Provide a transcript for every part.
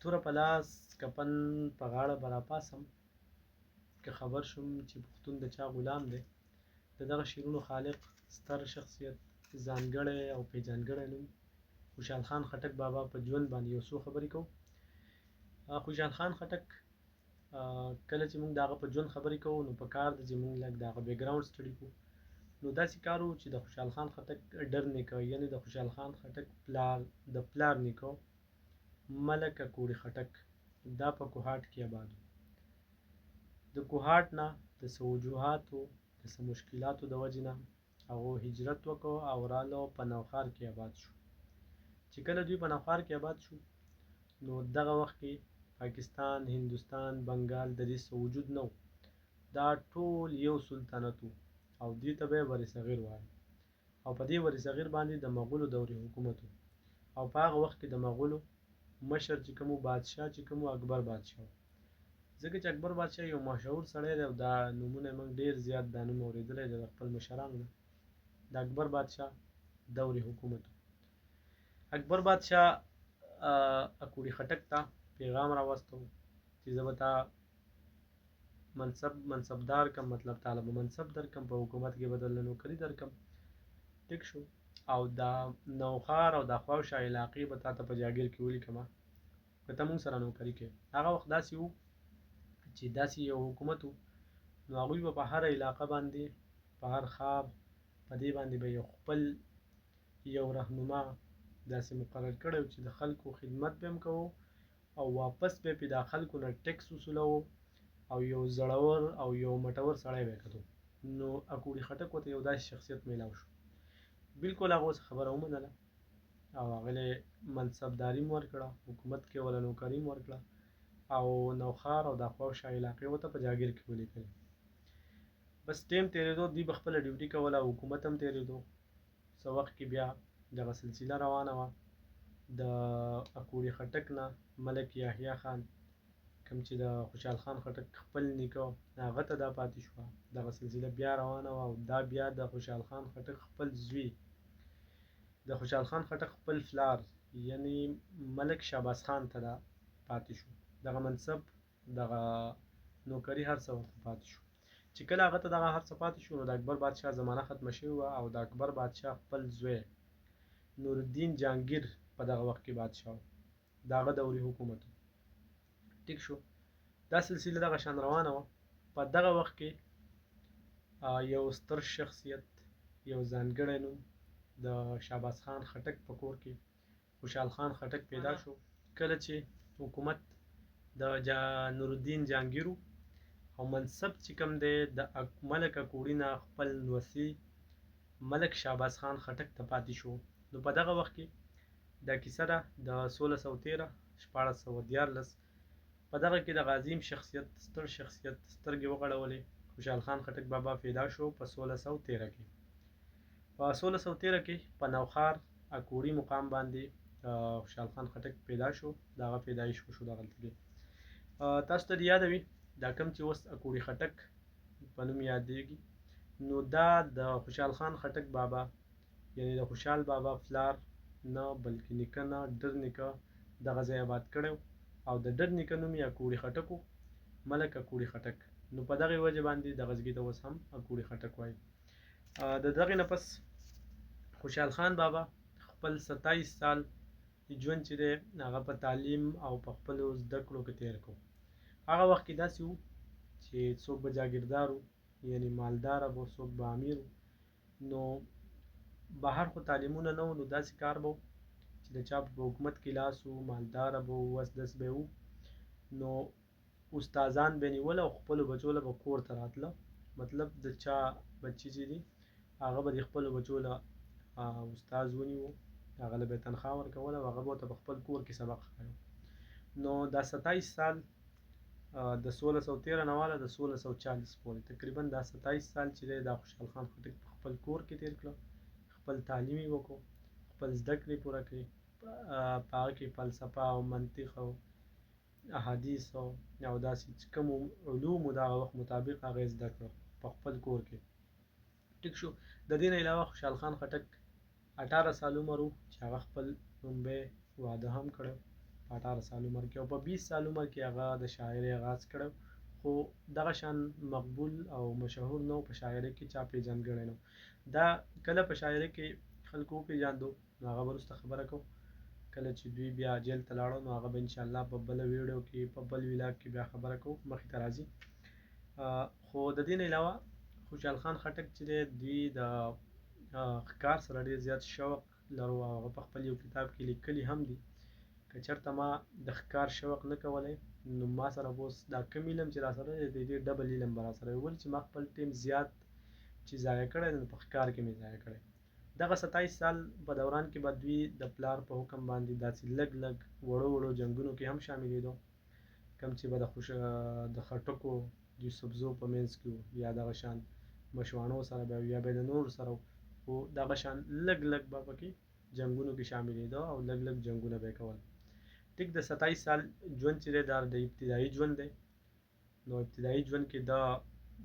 توره په لاس کفن په غاړه به راپاڅم که خبر شوم چې پښتون د چا غلام دی. د دغه شعرونو خالق ستر شخصیت ځانګړی او پیژندګړی نوم خوشحال خان خټک بابا په ژوند باندې یو څو خبرې کوو. خوشحال خان خټک کله چې موږ د هغه په ژوند خبرې کوو نو په کار ده چې موږ لږ د هغه بیکګراونډ سټډي کوو. نو داسې کار و چې د خوشحال خان خټک ډر نیکه یعنې د خوشحال خان خټک د پلار نیکه ملک اکوړي خټک دا په کوهاټ کې آباد و. د کوهاټ نه د څه وجوهاتو د څه مشکلاتو د وجې نه هغو هجرت وکړ او راله په نوښار کې آباد شو. چې کله دوی په نوښار کې آباد شو نو دغه وخت کې پاکستان، هندوستان، بنګال د دې څه وجود نه و. دا ټول یو سلطنت و او دې ته به یې برصغیر وایه او په دې برصغیر باندې د مغولو دورې حکومت و او په هغه وخت کې د مغولو مشر چې کوم بادشاه چې کوم اکبر بادشاه و. ځکه چې اکبر بادشاه یو مشهور سړی دی او دا نومونه موږ ډېر زیات دا نوم اورېدلی دی د خپل مشرانو نه. د اکبر بادشاه دورې حکومت و. اکبر بادشاه اکوړي خټک ته پیغام راوستو چې زه به تا منصبدار کم، مطلب طالب منصب درکم، په حکومت کې به درله نوکري درکم. ټیک شو. او دا نوښار او دا خواوشا علاقې به تا ته په جاګیر کې ولیکمه که ته مونږ سره نوکري کوې. هغه وخت داسې و چې داسې یو حکومت و نو هغوی به په هره علاقه باندې په هر ښار په دې باندې به یو خپل یو رهنما داسې مقرر کړی و چې د خلکو خدمت به هم کوو او واپس به پې دا خلکو نه ټکس وصولوو او یو زړور او یو مټور سړی به یې کتو. نو اکوړي خټک ورته یو داسې شخصیت میلاو شو. بالکل هغه اوس خبره ومنله او هغه منصبداري هم ورکړه، حکومت کې وله نوکري هم ورکړه او نوښار او دا خواوشا علاقې ورته په جاګیر کې ولیکلې. بس ټیم تېرېدو دوی به خپله ډیوټي کوله او حکومت هم تېرېدو. څه وخت کې بیا دغه سلسله روانه وه د اکوړي خټک نه ملک یحیی خان کوم چې د خوشحال خان خټک خپل نیکه هغه ته دا پاتې شوه. دغه سلسله بیا روانه وه او دا بیا د خوشحال خان خټک خپل زوی د خوشحال خان خټک خپل فلار یعنی ملک شهباز خان ته دا پاتې شو. دغه منصب دغه نوکري هر څه ورته پاتې شو. چې کله هغه ته دغه هر څه پاتې شو نو د اکبر بادشاه زمانه ختمه شوې وه او د اکبر بادشاه خپل زوی نورالدین جهانګیر په دغه وخت کې بادشاه و. د هغه دورې حکومت و. ټیک شو. دا سلسله دغه شان روانه وه. په دغه وخت کې یو ستر شخصیت یو ځانګړی نوم د شهباز خان خټک په کور کې خوشحال خان خټک پیدا شو. کله چې حکومت د نورالدین جهانګیر او منصب چې کوم دی د ملک اکوړي نه خپل لوسی ملک شهباز خان خټک ته پاتې شو. نو په دغه وخت کې دا کیسه ده د 1613 1414 په دغه کې د عظیم شخصیت ستر شخصیت سترګې وغړولې. خوشحال خان خټک بابا پیدا شو په 1613 کې. په 1613 کې په نوښار اکوړي مقام باندې خوشحال خان خټک پیدا شو. د هغه پیدایش وشو دغلته کې. تاسو ته یاد وي دا کوم چې اوس اکوړي خټک په نوم یادېږي نو دا د خوشحال خان خټک بابا یعنی د خوشحال بابا فلار نه بلکې نیکه نه ډر نیکه دغه ځای آباد کړی او د ډر نیکه نوم یې اکوړي خټک و، ملک اکوړي خټک. نو په دغې وجې باندې دغه ځګي ته اوس هم اکوړي خټک وایي. د دغې نه پس خوشحال خان بابا خپل 27 سال ژوند چې دی هغه په تعلیم او په خپلو زده کړو کې تېر کړو. هغه وخت کې داسې و چې څوک به جاګیردار و یعنې مالداره به څوک به امیر و. نو بهر خو تعلیمونه نه و نو داسې کار به و چې د چا په حکومت کې لاس و مالداره به و وس دس به و نو استادان به یې نیول او خپلو بچو له به کور ته راتله. مطلب د چا بچي چې دي هغه به د خپلو بچو له استاذ ونیو هغه له به یې تنخوا ورکوله او هغه به ورته په خپل کور کې سبق ښایه. نو دا 27 سال د 1613 نه واله د 1640 پورې تقریبا دا 27 سال چې دی دا خوشحال خان خټک په خپل کور کې تېر کړه. خپل تعلیم یې وکړو، خپل زده کړې پوره کړې. په هغه کې فلسفه او منطق او احادیث او داسې چې کوم علوم د هغه وخت مطابق هغه یې زده کړه په خپل کور کې. ټیک شو. د دې نه علاوه خوشحال خان خټک 18 سال عمر و چې هغه خپل لومبی واده هم کړی. په په 18 سال عمر کې، او په 20 سال عمر کې هغه د شاعرۍ آغاز کړی، خو دغه شان مقبول او مشهور نه و، په شاعرۍ کې چا پیژندګړی نه و. دا کله په شاعرۍ کې خلکو وپېژاندو نو هغه به وروسته خبره کوو. کله چې دوی بیا جیل ته لاړل نو هغه به انشاءالله په بله ویډیو کې، په بل ولاګ کې بیا خبره کوو، مخې ته راځي. خو د دې نه علاوه خوشحال خان خټک چې دی، دوی د ښکار سره ډېر زیات شوق لرو، او هغه په خپل یو کتاب کې لیکلي هم دي. که چېرته ما د ښکار شوق نه کولی نو ما سره به اوس دا کوم علم چې راسره دی د دې ډبل علم به راسره وي، ولې چې ما خپل ټیم زیات چې ضایع کړی دی نو په ښکار کې مې ضایع کړی. دغه 27 سال په دوران کې به دوی د پلار په حکم باندې داسې لږ لږ وړو وړو جنګونو کې هم شاملېدو، کوم چې به د خټکو د سبزو په منځ کې وو، یا دغه شان مشواڼو سره به یا به د نورو سره وو، خو دغه شان لږ لږ به پکې جنګونو کې شاملېده او لږ لږ جنګونه به یې کول. ټیک د 27 سال ژوند چې دی دا د ابتدایي ژوند دی. نو ابتدایي ژوند کې دا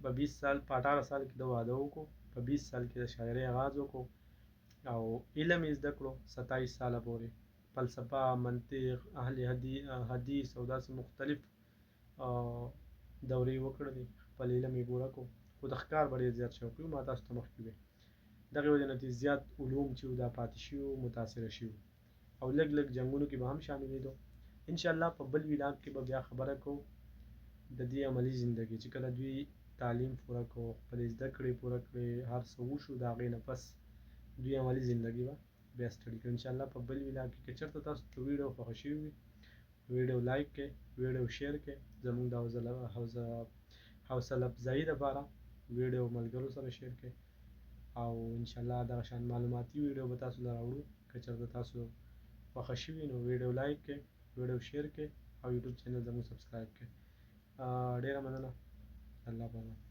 په 20 سال په 18 سال کې د واده وکړو، په 20 سال کې د شاعرۍ آغاز وکړو او علم یې زده کړو 27 ساله پورې. فلسفه، منطق، اهل حدیث او داسې مختلف دورې وکړلې، خپل علم یې پوره کړو، خو د ښکار به ډېر زیات شوقي وو، ما تاسو ته مخکې وویل. دغې وجې نه چې زیات علوم چې وو دا پاتې شوي وو، متاثره شوي وو، او لږ لږ جنګونو کې به هم شاملېدو. انشاءالله په بل ولاګ کې به بیا خبره کوو د دې عملي زندګي، چې کله دوی تعلیم پوره کړو، خپلې زده کړې پوره کړې، هر څه وشو، د هغې نه پس دوی عملي زندګي به بیا ستړي کړو. انشاءالله په بل ولاګ کې که چېرته تاسو ته ویډیو خوښه شوې وي، ویډیو لایک کړئ، ویډیو شیر کړئ، زموږ د حوصله افزایي دپاره ویډیو ملګرو سره شیر کړئ، او انشاءالله دغه شان معلوماتي ویډیو به تاسو له راوړو. که چېرته تاسو خوښه شوي نو ویډیو لایک کړئ، ویډیو شیر کړئ، او یوټیوب چینل زموږ سبسکرایب کړئ. ډېره مننه. الله پامان.